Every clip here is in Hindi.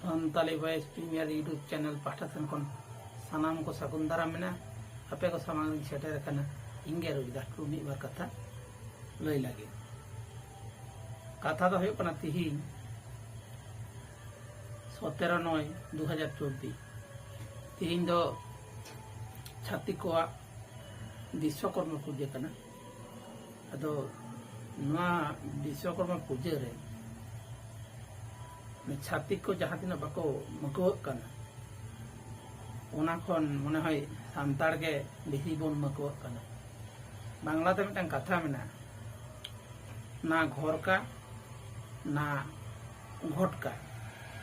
Santali voice premier YouTube channel पाठा सेन खन सानाम को सागुन दाराम मेना आपे को सामांग सेटर कना इंगे रोजदा टू मी बार कथा लई लागे कथा दो हुयुग कना तिहिन 17/9/2024 तिहिन दो छाती को विश्वकर्मा पूजा कना अदो नवा विश्वकर्मा पूजा रे छाती को जहाँ तीन बाको मकुवक कना ओना खन मने हय सान्ताड़ के बेसी बोन मकुवक कना बांग्ला ते मिटन कथा मेना ना घर का ना घोट का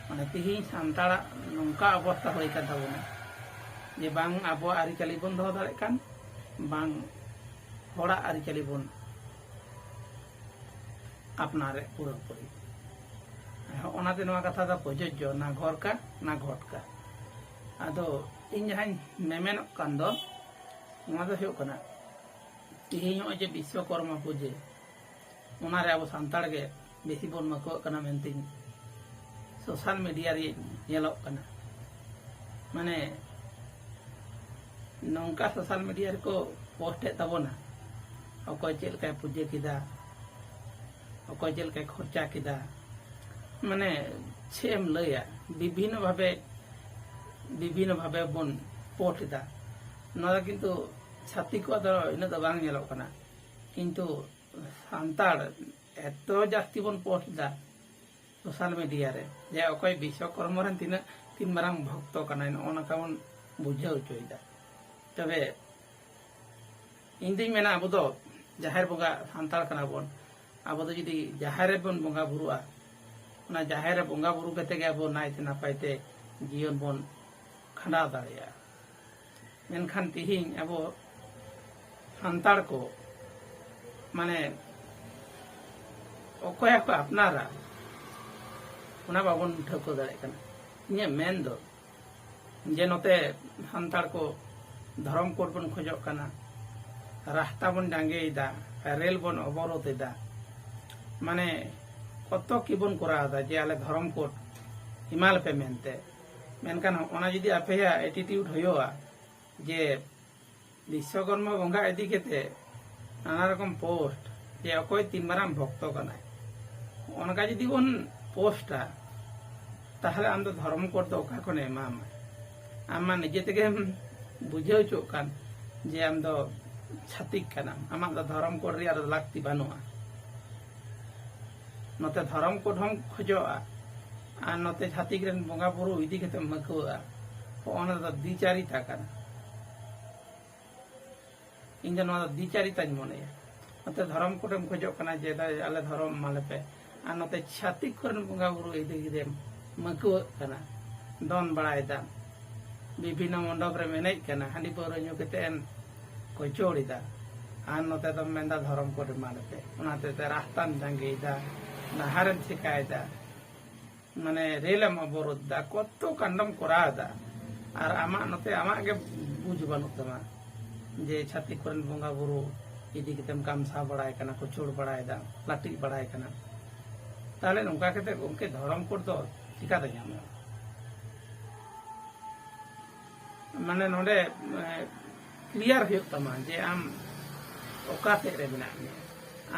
माने तिहिन सान्ताड़ा नोंका अवस्था होय कान ताबोना जे बांग आबो आरिचाली बोन दोहो दाड़े कान बांग होड़ा आरिचाली बोन अपनारे पूरापूरी ओनाते नवा कथा दा प्रयोज्य ना घर का ना घोट का आदो इन जहां मेमेन कान दो नवा दो हुयुग कना तिहिन जे विश्वकर्मा पूजा ओना रे अब सान्ताड़ के बेसी बोन मको कना मेनते सोशल मीडिया रे नेलोग कना माने नौका सोशल मीडिया रे को पोस्ट तबोना अकय चेल का पूजा किदा अकय चेल का खर्चा किदा माने छेम लया विभिन्न भावे बन पोस्ट दा नदा किंतु छाती को दो इन दो बांग नेलोग कना किंतु सान्ताड़ एतो जास्ती बन पोस्ट दा सोशल मीडिया रे जे अकय विश्वकर्मा रन तीन मारांग भक्त कना ओना काबन बुझाव चोयदा तबे इन दिन मेना अब दो जाहेर बंगा सान्ताड़ कना बन अब दो जदि जाहेर बन बंगा बुरुआ ना जाहेर बंगा बुरु कते गे अब नायते नापायते जीवन बन खंडा दाड़िया मेनखान तिहिन अब सान्ताड़ को माने अकय को अपनारा उना बाबन ठको दाड़े कना इने मेन दो जे नते सान्ताड़ को धर्म कोड बन खोजक कना रास्ता बन जांगेदा रेल बन अवरोध एदा माने कत की बन करा जे आले धर्म कोड हिमाल पे मेनते मेनकान ओना जदि आपेया एटीट्यूड होयोआ जे विश्वकर्मा बंगा इदी केते नाना रकम पोस्ट जे अकय तीन माराम भक्त कना ओनका जदि बन पोस्टा ताहले आम तो धर्म कोड दो ओका कोने एमाम आमा निजे तेगे बुझाव चो कान जे आम दो छातिक कना आमा दो धर्म कोड रे आर लागती बानुआ नते धर्म कोड हम खोजोआ आ नते छातिक रेन बंगा बुरु इदी केते मकुआ ओना दो दिचारिता कना इन जन नवा दिचारिता मनेया नते धर्म कोड हम खोजो कना जे आले धर्म माले पे आ नते छातिक कोरन बंगा बुरु इदी केते मकुआ कना दोन बड़ायदा विभिन्न मंडप रे मेनेज कना हांडी पौर ᱧᱩ केतेन को चोड़ीदा आन नते तो मेंदा धर्म कोड मानते ओनाते ते रास्तान जांगेदा नाहारन शिकायदा माने रेलम अवरोधदा कत कांडम करादा आर आमा नते आमा के बुझ बानु तमा जे छाती कोरन बंगा बुरु इदी केतेम कामसा बड़ाय कना को चोड़ बड़ायदा लाटी बड़ाय कना ताले नोंका केते उनके धर्म कोड दो चिका दे जामे माने नोडे क्लियर हुई तमा जे आम ओकाते रे मेना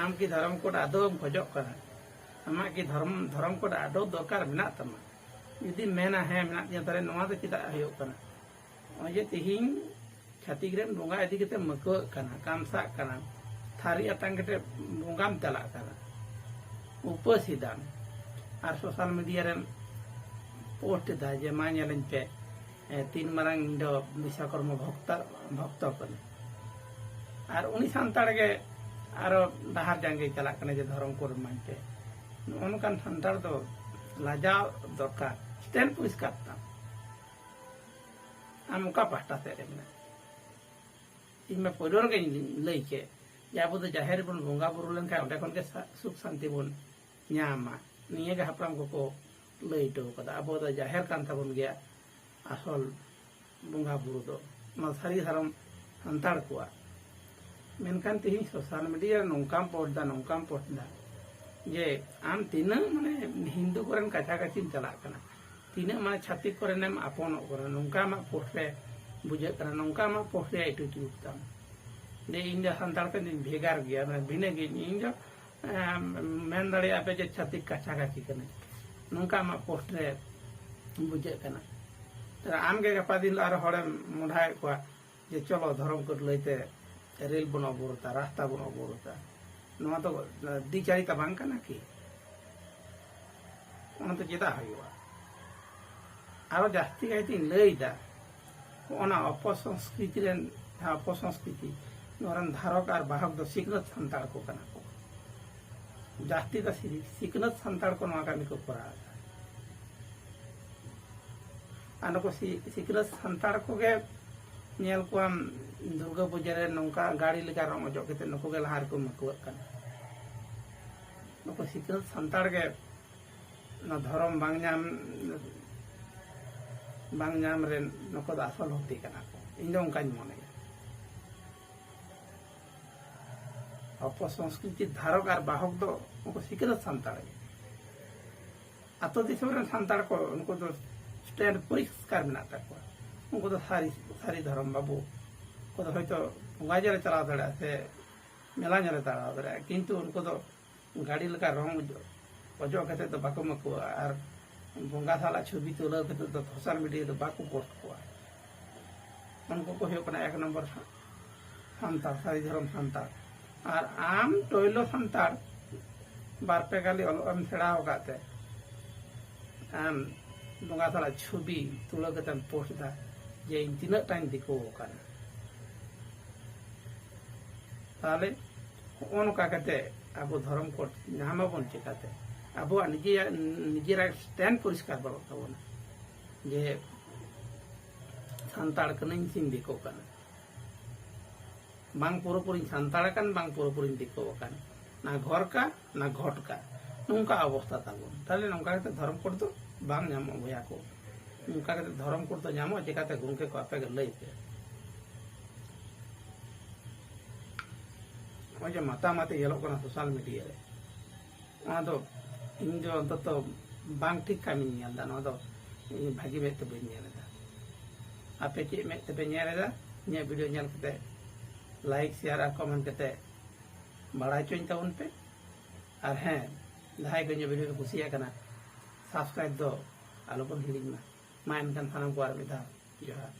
आम की धर्म कोड आदो खोजो करा आमा की धर्म कोड आदो दरकार मेना तमा यदि मेना है मेना जे तारे नोवा दो चिदा हुई कना ओजे तिहिन छातिक रेन बंगा इदी केते मको कना कामसा कना थारी अतंग केते बंगाम चला कना उपसिदान आर सोशल मीडिया रेन पोस्ट दा जे मा नेलन पे तीन मारांग दो विश्वकर्मा भक्त कने आर उनी सान्ताड़ के आरो डाहार जांगे चला कने जे धर्म कोड मानते ओनकान सान्ताड़ दो लाजा दरकार स्टैंड परिष्कार ता आम का पाटा से रे मेना इनमे पोदर के लई के या बुद जाहेर बन बंगा बुरु लन का ओंडे खन के सुख शांति बन न्यामा निये के हपराम को लई तो कदा अब द जाहेर कान तबन गया आसल बंगा बुरु दो सारी धर्म सान्ताड़ को मेनकान तिहिन सोशल मीडिया नौकाम पोस्ट दा जे आम तीना माने हिंदू कोरन काछा काछी चला कना तीना माने छातिक करेनेम आपनों करा नौका मा पोस्ट रे बुझे करा नौका मा पोस्ट रे एटीट्यूड ताम दे इन जो संताड़ के दिन भेगार गया मैं भिने गे इन जो मेन दड़े आपे जे छातिक काचा काची कने नौका मा पोस्ट रे बुझे कना तर आम के गपा दिन आर हड़े मुढ़ाए को जे चलो धर्म को लइते रेल बनो बोरता रास्ता बनो बोरता नवा तो दिचारिता बांग कना की ओना तो जेदा हयुआ आरो जास्ती कायती लइदा ओना अपसंस्कृति रेन अपसंस्कृति नरन धारक और बाहक दो सिकनत संताड़ को कना को जास्ती का सिकनत संताड़ को नवा कामी को करा आनो को सिकनत संताड़ को गे नेल को हम दुर्गा पूजा रे नौका गाड़ी लेकर रंग जो केते नको गे लहार को मकुआ कना नको सिकनत संताड़ गे ना धर्म बांग नाम रे नको आसल होती कना को इन दो उनका मने अपसंस्कृति धारक और बाहक दो उनको सिकनत संताड़ आतो दिसम रे संताड़ को उनको तो स्टैंड परिष्कार मेना ताको उनको तो सारी धर्म बाबू को तो हयतो गाजरे चला दड़ा से मेला नेरे चला दड़ा किंतु उनको तो गाड़ी लेका रंग अजो कते तो बाको मको और बंगा साला छवि तुला कते तो सोशल मीडिया तो बाको पोस्ट को उनको को हो कना एक नंबर संताड़ सारी धर्म संताड़ और आम टोइलो संताड़ बार पे गाली हम सेड़ा हो गाते आम बंगा साला छवि तुला कते पोस्ट दा जे इन तीना टाइम दिको काना ताले ओन का कते अब धर्म को नाम बन चिकाते अब निजेरा स्टैंड परिष्कार बनो तबना जे संताड़ कनइन सिन दिको काना बांग पुरोपुरी संताड़ कान बांग पुरोपुरी दिको कान ना घर का ना घट का नौका अवस्था ताबन ताले नौका कते धर्म कोड तो बांग नामो भया को नौका कते धर्म कोड तो नामो चिकाते गुंके को आपे लइते जो माता माते येलो कना सोशल मीडिया रे ओना तो इन जो अंत तो बांग ठीक कामी नेल दा नो तो भागी में तो बेन नेल दा आपे के में तो बेन नेल दा ने वीडियो नेल कते लाइक शेयर और कमेंट कते बड़ा चोइन ताउन पे और हैं जहां को वीडियो को कुसिया कना सब्सक्राइब दो आलो को हिलिंग मा एनकान सानाम को आर मिदा जोहार।